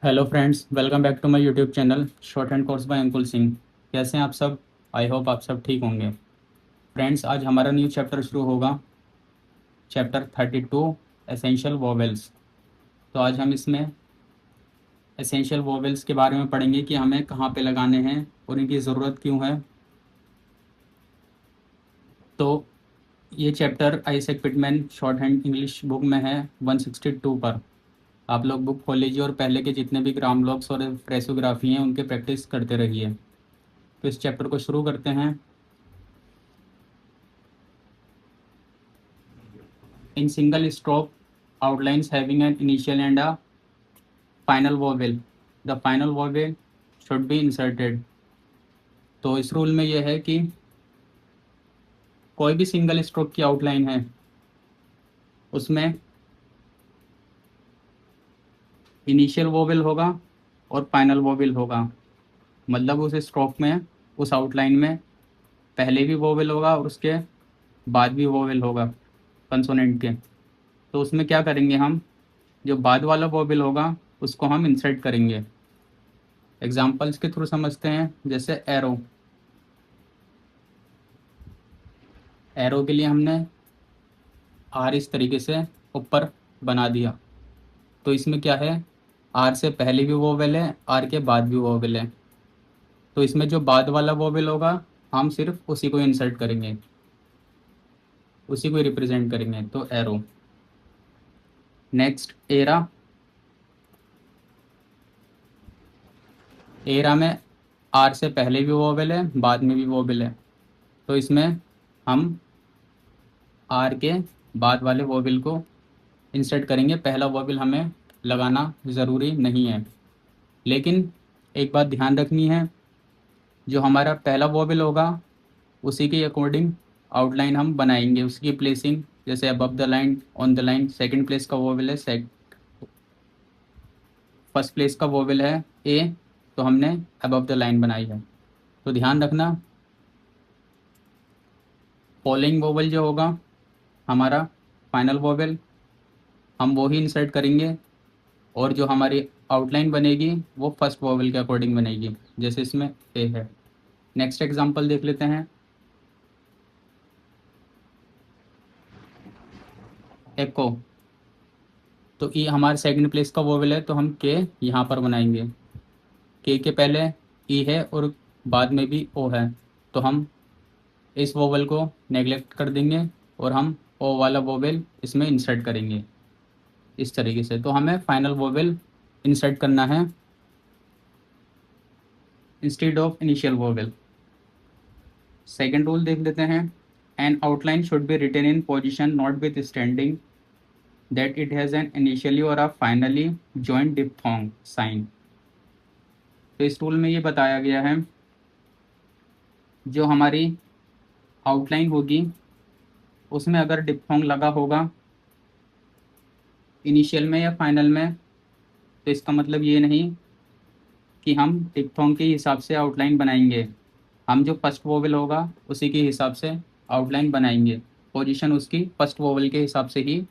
Hello friends, welcome back to my YouTube channel shorthand course by Ankul Singh. कैसे हैं आप सब? आई होप आप सब ठीक होंगे। फ्रेंड्स, आज हमारा न्यू चैप्टर शुरू होगा, चैप्टर 32, एसेंशियल वोवेल्स। तो आज हम इसमें एसेंशियल वोवेल्स के बारे में पढ़ेंगे कि हमें कहाँ पे लगाने हैं और इनकी ज़रूरत क्यों है। तो ये chapter Isaac Pitman short hand English book में है 162 पर। आप लोग बुक खोल लीजिए और पहले के जितने भी ग्राम लॉक्स और फ्रेसोग्राफी हैं उनके प्रैक्टिस करते रहिए। तो इस चैप्टर को शुरू करते हैं। In single stroke outlines having an initial and a final vowel, the final vowel should be inserted। तो इस रूल में यह है कि कोई भी सिंगल स्ट्रोक की आउटलाइन है उसमें इनिशियल वोवेल होगा और फाइनल वोवेल होगा। मतलब उस स्ट्रोक में, उस आउटलाइन में पहले भी वोवेल होगा और उसके बाद भी वोवेल होगा कंसोनेंट के। तो उसमें क्या करेंगे, हम जो बाद वाला वोवेल होगा उसको हम इंसर्ट करेंगे। एग्जाम्पल्स के थ्रू समझते हैं। जैसे एरो, एरो के लिए हमने आर इस तरीके से ऊपर बना दिया। तो इसमें क्या है, आर से पहले भी वोवेल है, आर के बाद भी वोवेल है। तो इसमें जो बाद वाला वोवेल होगा हम सिर्फ उसी को इंसर्ट करेंगे, उसी को रिप्रेजेंट करेंगे। तो एरो। Next era. एरा में आर से पहले भी वोवेल है, बाद में भी वोवेल है। तो इसमें हम आर के बाद वाले वोवेल को इंसर्ट करेंगे, पहला वोवेल हमें लगाना ज़रूरी नहीं है। लेकिन एक बात ध्यान रखनी है, जो हमारा पहला वोवेल होगा उसी के अकॉर्डिंग आउटलाइन हम बनाएंगे, उसकी प्लेसिंग। जैसे above the line, on the line. Second place का वोवेल है फर्स्ट प्लेस का वोवेल है ए, तो हमने अबव द लाइन बनाई है। तो ध्यान रखना, फॉलोइंग वोवेल जो होगा हमारा फाइनल वोवेल, हम वो ही इंसर्ट करेंगे। और जो हमारी आउटलाइन बनेगी वो फर्स्ट वोवेल के अकॉर्डिंग बनेगी, जैसे इसमें ए है। नेक्स्ट एग्जांपल देख लेते हैं। एको। तो ये हमारे सेकंड प्लेस का वोवेल है, तो हम के यहाँ पर बनाएंगे। के पहले ई है और बाद में भी ओ है, तो हम इस वोवेल को नेग्लेक्ट कर देंगे और हम ओ वाला वोवेल इसमें इंसर्ट करेंगे इस तरीके से। तो हमें फाइनल वोवेल इंसर्ट करना है instead of initial vowel. Second rule देख लेते हैं। An outline should be written in position notwithstanding that it has an initially or a finally joined diphthong sign। तो इस रूल में ये बताया गया है, जो हमारी आउटलाइन होगी उसमें अगर डिप्थोंग लगा होगा इनिशियल में या फाइनल में, तो इसका मतलब ये नहीं कि हम डिप्थोंग के हिसाब से आउटलाइन बनाएंगे। हम जो फर्स्ट वोवेल होगा उसी के हिसाब से आउटलाइन बनाएंगे, पोजीशन उसकी फर्स्ट वोवेल के हिसाब से ही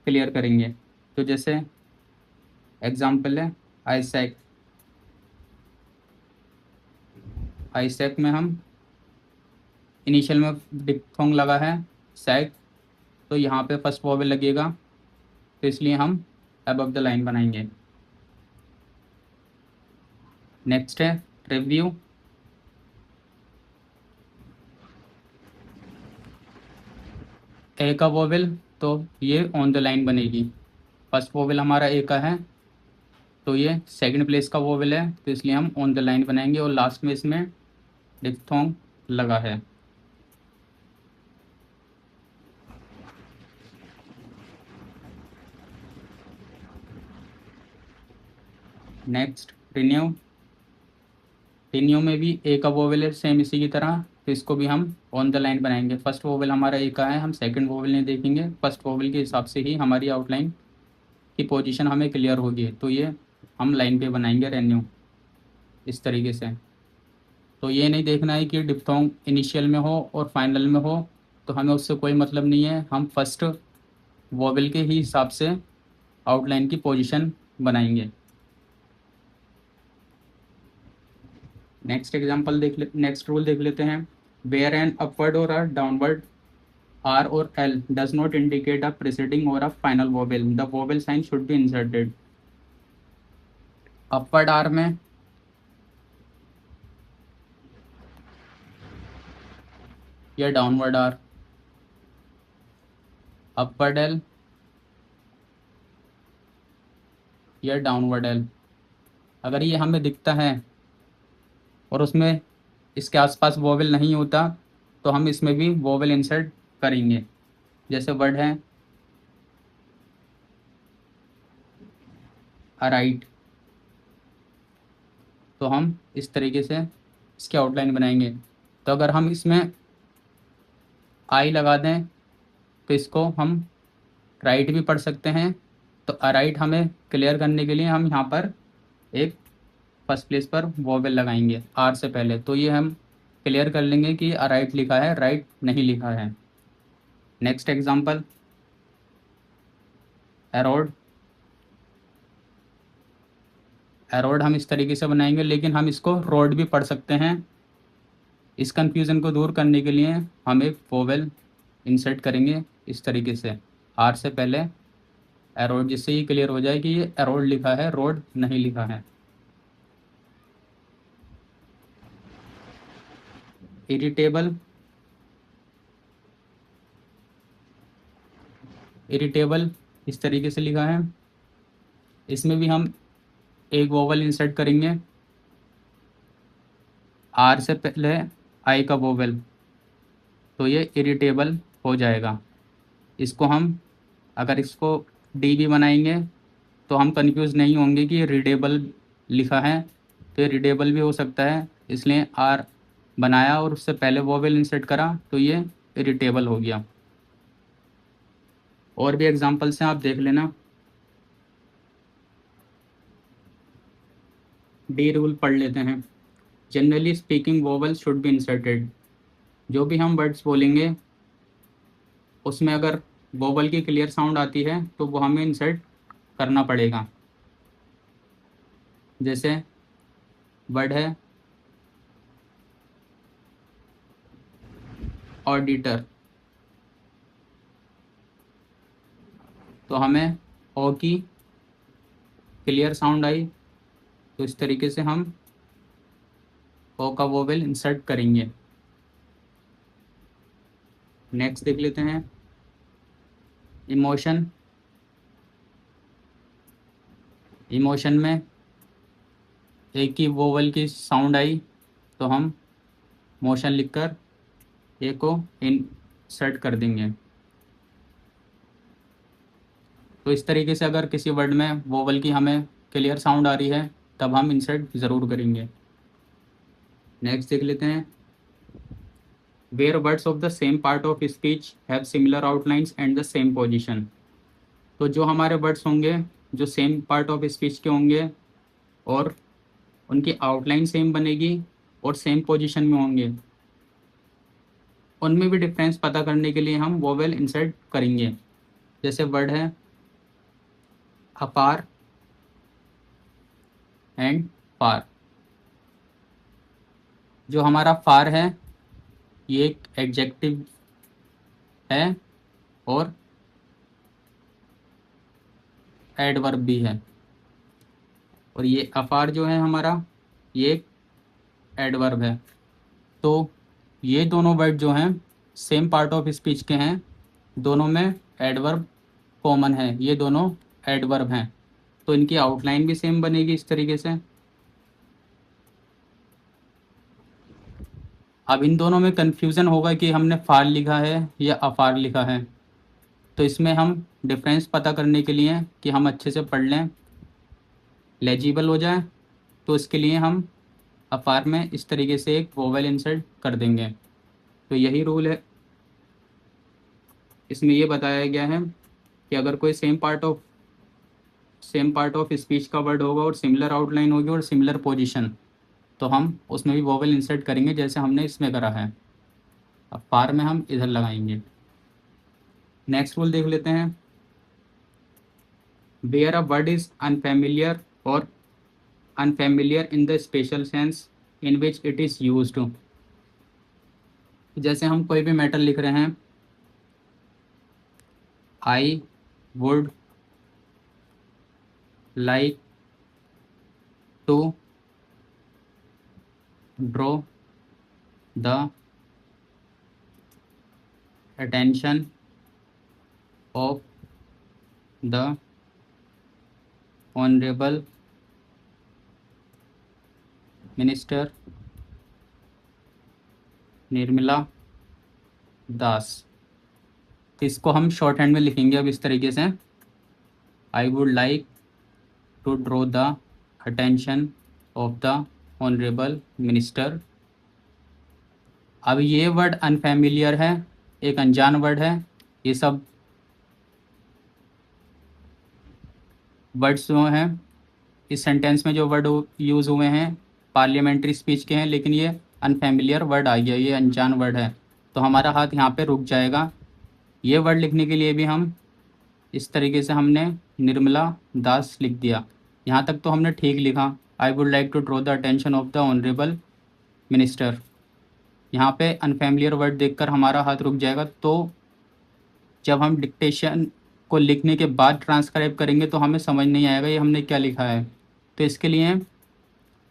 क्लियर करेंगे। तो जैसे एग्जाम्पल है आइसैक। आइसैक में हम इनिशियल में डिप्थोंग लगा है सैक, तो यहाँ पे फर्स्ट वोवेल लगेगा, तो इसलिए हम अबव द लाइन बनाएंगे। नेक्स्ट है रिव्यू। ए का वोवेल, तो ये ऑन द लाइन बनेगी। फर्स्ट वोवेल हमारा ए का है, तो ये सेकंड प्लेस का वोवेल है, तो इसलिए हम ऑन द लाइन बनाएंगे। और लास्ट में इसमें डिप्थोंग लगा है। Next renew. रिन्यू में भी ए का वोवेल है सेम इसी की तरह, तो इसको भी हम ऑन द लाइन बनाएंगे। फर्स्ट वोवेल हमारा ए का है, हम सेकंड वोवेल नहीं देखेंगे, फर्स्ट वोवेल के हिसाब से ही हमारी आउटलाइन की पोजीशन हमें क्लियर होगी। तो ये हम लाइन पे बनाएंगे रेन्यू इस तरीके से। तो ये नहीं देखना है कि डिप्थोंग इनिशियल में हो और फाइनल में हो, तो हमें उससे कोई मतलब नहीं है। हम फर्स्ट वोवेल के ही हिसाब से आउटलाइन की पोजीशन बनाएंगे। नेक्स्ट रूल देख लेते हैं। Where an upward or a downward R or L does not indicate a preceding or a final vowel the vowel sign should be inserted. Upward R में या डाउनवर्ड आर, अपवर्ड एल या downward L, अगर ये हमें दिखता है और उसमें इसके आसपास वोवेल नहीं होता तो हम इसमें भी वोवेल इंसर्ट करेंगे। जैसे वर्ड है अराइट, तो हम इस तरीके से इसकी आउटलाइन बनाएंगे। तो अगर हम इसमें आई लगा दें तो इसको हम राइट भी पढ़ सकते हैं। तो अराइट हमें क्लियर करने के लिए हम यहाँ पर एक फर्स्ट प्लेस पर वोवेल लगाएंगे आर से पहले, तो ये हम क्लियर कर लेंगे कि अराइट लिखा है, राइट नहीं लिखा है। Next example arrowed. एरोड हम इस तरीके से बनाएंगे, लेकिन हम इसको रोड भी पढ़ सकते हैं। इस कंफ्यूजन को दूर करने के लिए हम एक वोवेल इंसर्ट करेंगे इस तरीके से आर से पहले एरोड, जिससे ये क्लियर हो जाए कि ये एरोड लिखा है, रोड नहीं लिखा है। इरिटेबल, इरिटेबल इस तरीके से लिखा है, इसमें भी हम एक वोवेल इंसर्ट करेंगे आर से पहले आई का वोवेल, तो ये इरिटेबल हो जाएगा। इसको हम अगर इसको डी भी बनाएंगे तो हम कंफ्यूज नहीं होंगे कि ये रीडेबल लिखा है, तो ये रीडेबल भी हो सकता है, इसलिए आर बनाया और उससे पहले वोवेल इंसर्ट करा तो ये इरिटेबल हो गया। और भी एग्जांपल्स हैं, आप देख लेना। डी रूल पढ़ लेते हैं। Generally speaking vowel should be inserted. जो भी हम वर्ड्स बोलेंगे उसमें अगर वोवेल की क्लियर साउंड आती है तो वो हमें इंसर्ट करना पड़ेगा। जैसे वर्ड है ऑडिटर, तो हमें ओ की क्लियर साउंड आई तो इस तरीके से हम ओ का वोवेल इंसर्ट करेंगे। नेक्स्ट देख लेते हैं इमोशन। इमोशन में एक ही वोवेल की साउंड आई तो हम मोशन लिखकर ए को इंसर्ट कर देंगे। तो इस तरीके से अगर किसी वर्ड में वोवेल की हमें क्लियर साउंड आ रही है तब हम इंसर्ट ज़रूर करेंगे। नेक्स्ट देख लेते हैं where words of the same part of speech have similar outlines and the same position. तो जो हमारे वर्ड्स होंगे जो सेम पार्ट ऑफ स्पीच के होंगे और उनकी आउटलाइन सेम बनेगी और सेम पोजीशन में होंगे, उनमें भी डिफरेंस पता करने के लिए हम वोवेल इंसर्ट करेंगे। जैसे वर्ड है अपार एंड पार। जो हमारा फार है ये एक एडजेक्टिव है और एडवर्ब भी है, और ये अफार जो है हमारा ये एक एडवर्ब है। तो ये दोनों वर्ड जो हैं सेम पार्ट ऑफ स्पीच के हैं, दोनों में एडवर्ब कॉमन है, ये दोनों एडवर्ब हैं, तो इनकी आउटलाइन भी सेम बनेगी इस तरीके से। अब इन दोनों में कन्फ्यूज़न होगा कि हमने फार लिखा है या अफार लिखा है, तो इसमें हम डिफरेंस पता करने के लिए कि हम अच्छे से पढ़ लें, लेजिबल हो जाए, तो इसके लिए हम अफार में इस तरीके से एक वोवेल इंसर्ट कर देंगे। तो यही रूल है, इसमें ये बताया गया है कि अगर कोई सेम पार्ट ऑफ स्पीच का वर्ड होगा और सिमिलर आउटलाइन होगी और सिमिलर पोजीशन, तो हम उसमें भी वोवेल इंसर्ट करेंगे जैसे हमने इसमें करा है। अब फार में हम इधर लगाएंगे। नेक्स्ट रूल देख लेते हैं where a word is unfamiliar और unfamiliar in the special sense in which it is used. जैसे हम कोई भी मैटर लिख रहे हैं, I would like to draw the attention of the honourable minister Nirmala Das. तो इसको हम शॉर्ट हैंड में लिखेंगे अब इस तरीके से, I would like to draw the attention of the honourable minister. अब ये वर्ड अनफेमिलियर है, एक अनजान वर्ड है। ये सब वर्ड्स जो हैं इस सेंटेंस में, जो वर्ड यूज़ हुए हैं पार्लियामेंट्री स्पीच के हैं, लेकिन ये अनफेमिलियर वर्ड आ गया, ये अनजान वर्ड है। तो हमारा हाथ यहाँ पे रुक जाएगा। ये वर्ड लिखने के लिए भी हम इस तरीके से हमने निर्मला दास लिख दिया। यहाँ तक तो हमने ठीक लिखा, I would like to draw the attention of the honourable minister. यहाँ पे अनफेमिलियर वर्ड देखकर हमारा हाथ रुक जाएगा। तो जब हम डिक्टेशन को लिखने के बाद ट्रांसक्राइब करेंगे तो हमें समझ नहीं आएगा ये हमने क्या लिखा है। तो इसके लिए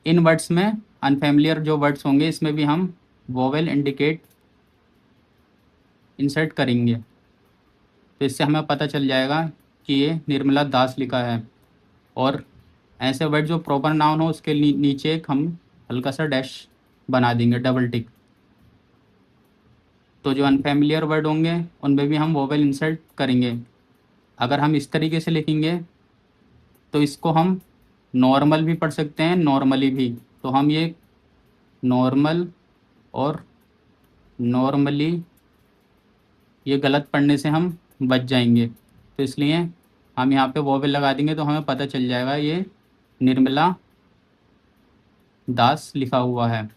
इन वर्ड्स में अनफेमिलियर जो वर्ड्स होंगे इसमें भी हम वोवेल इंडिकेट इंसर्ट करेंगे। तो इससे हमें पता चल जाएगा कि ये निर्मला दास लिखा है। और ऐसे वर्ड जो प्रॉपर नाउन हो उसके नीचे एक हम हल्का सा डैश बना देंगे, डबल टिक। तो जो अनफेमिलियर वर्ड होंगे उनमें भी हम वोवेल इंसर्ट करेंगे। अगर हम इस तरीके से लिखेंगे तो इसको हम नॉर्मल भी पढ़ सकते हैं, नॉर्मली भी। तो हम ये नॉर्मल और नॉर्मली ये गलत पढ़ने से हम बच जाएंगे। तो इसलिए हम यहाँ पे वोवेल लगा देंगे तो हमें पता चल जाएगा ये निर्मला दास लिखा हुआ है।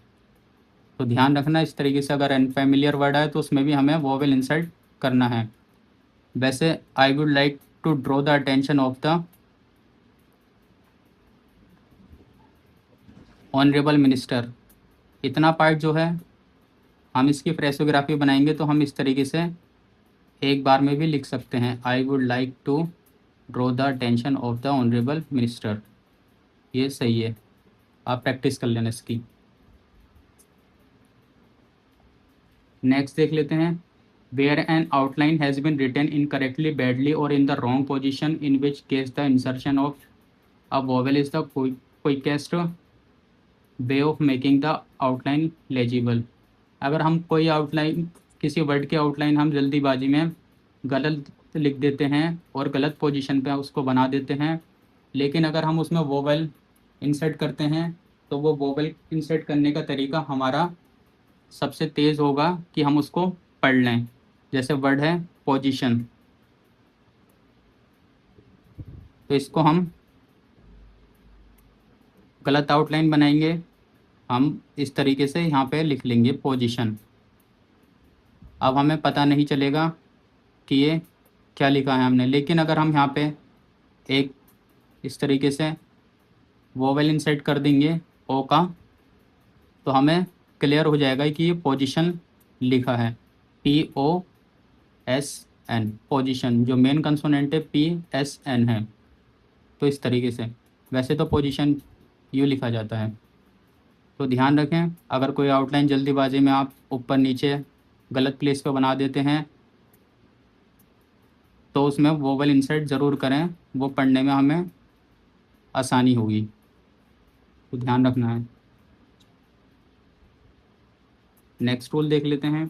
तो ध्यान रखना, इस तरीके से अगर अनफेमिलियर वर्ड है तो उसमें भी हमें वोवेल इंसर्ट करना है। वैसे I would like to draw the attention of the honourable minister, इतना पार्ट जो है हम इसकी फ्रेसोग्राफी बनाएंगे तो हम इस तरीके से एक बार में भी लिख सकते हैं, I would like to draw the attention of the honourable minister. ये सही है, आप प्रैक्टिस कर लेना इसकी। नेक्स्ट देख लेते हैं, where an outline has been written incorrectly, badly और in the wrong position, in which case the insertion of a vowel is the quickest way of making the outline legible. अगर हम कोई आउटलाइन, किसी word की outline हम जल्दीबाजी में गलत लिख देते हैं और गलत पोजीशन पे उसको बना देते हैं, लेकिन अगर हम उसमें वोवेल इंसर्ट करते हैं तो वो वोवेल इंसर्ट करने का तरीका हमारा सबसे तेज़ होगा कि हम उसको पढ़ लें। जैसे वर्ड है पोजीशन, तो इसको हम गलत आउटलाइन बनाएंगे, हम इस तरीके से यहाँ पे लिख लेंगे पोजीशन। अब हमें पता नहीं चलेगा कि ये क्या लिखा है हमने, लेकिन अगर हम यहाँ पे एक इस तरीके से वोवेल इंसर्ट कर देंगे ओ का, तो हमें क्लियर हो जाएगा कि ये पोजीशन लिखा है, POSN, पोजीशन। जो मेन कंसोनेंट है PSN है। तो इस तरीके से, वैसे तो पोजीशन यूँ लिखा जाता है। तो ध्यान रखें, अगर कोई आउटलाइन जल्दीबाजी में आप ऊपर नीचे गलत प्लेस पे बना देते हैं तो उसमें वोवेल इंसर्ट ज़रूर करें, वो पढ़ने में हमें आसानी होगी। तो ध्यान रखना है। नेक्स्ट रूल देख लेते हैं,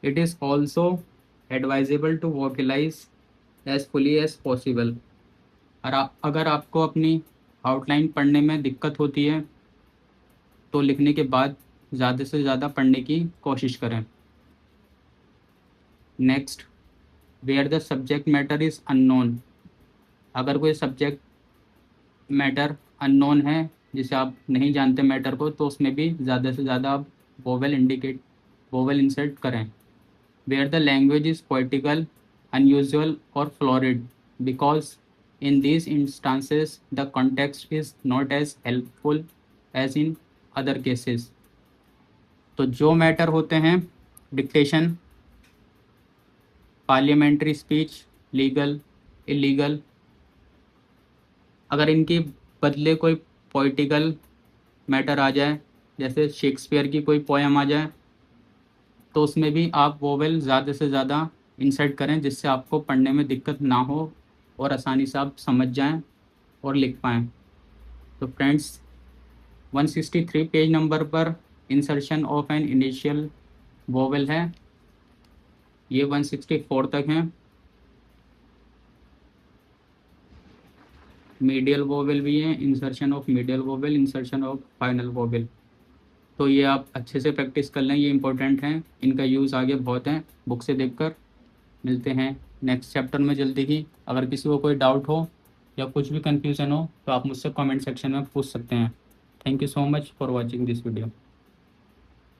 it is also advisable to vocalise as fully as possible. और अगर आपको अपनी आउटलाइन पढ़ने में दिक्कत होती है तो लिखने के बाद ज़्यादा से ज़्यादा पढ़ने की कोशिश करें। Next, where the subject matter is unknown. अगर कोई सब्जेक्ट मैटर अननोन है, जिसे आप नहीं जानते मैटर को, तो उसमें भी ज़्यादा से ज़्यादा आप वोवेल इंसर्ट करें। Where the language is poetical, unusual और florid, because In these instances, the context is not as helpful as in other cases. तो जो मैटर होते हैं dictation, parliamentary speech, legal, illegal, अगर इनके बदले कोई पॉलिटिकल मैटर आ जाए, जैसे शेक्सपियर की कोई पोएम आ जाए, तो उसमें भी आप वोवेल ज़्यादा से ज़्यादा इंसर्ट करें जिससे आपको पढ़ने में दिक्कत ना हो और आसानी से आप समझ जाएं और लिख पाएँ। तो फ्रेंड्स 163 पेज नंबर पर insertion of an initial vowel है, ये 164 तक हैं। मीडियल वोवेल भी है, insertion of medial vowel, insertion of final vowel. तो ये आप अच्छे से प्रैक्टिस कर लें, ये इंपॉर्टेंट हैं, इनका यूज़ आगे बहुत है बुक से देखकर। मिलते हैं नेक्स्ट चैप्टर में जल्दी ही। अगर किसी को कोई डाउट हो या कुछ भी कन्फ्यूज़न हो तो आप मुझसे कमेंट सेक्शन में पूछ सकते हैं। Thank you so much for watching this video.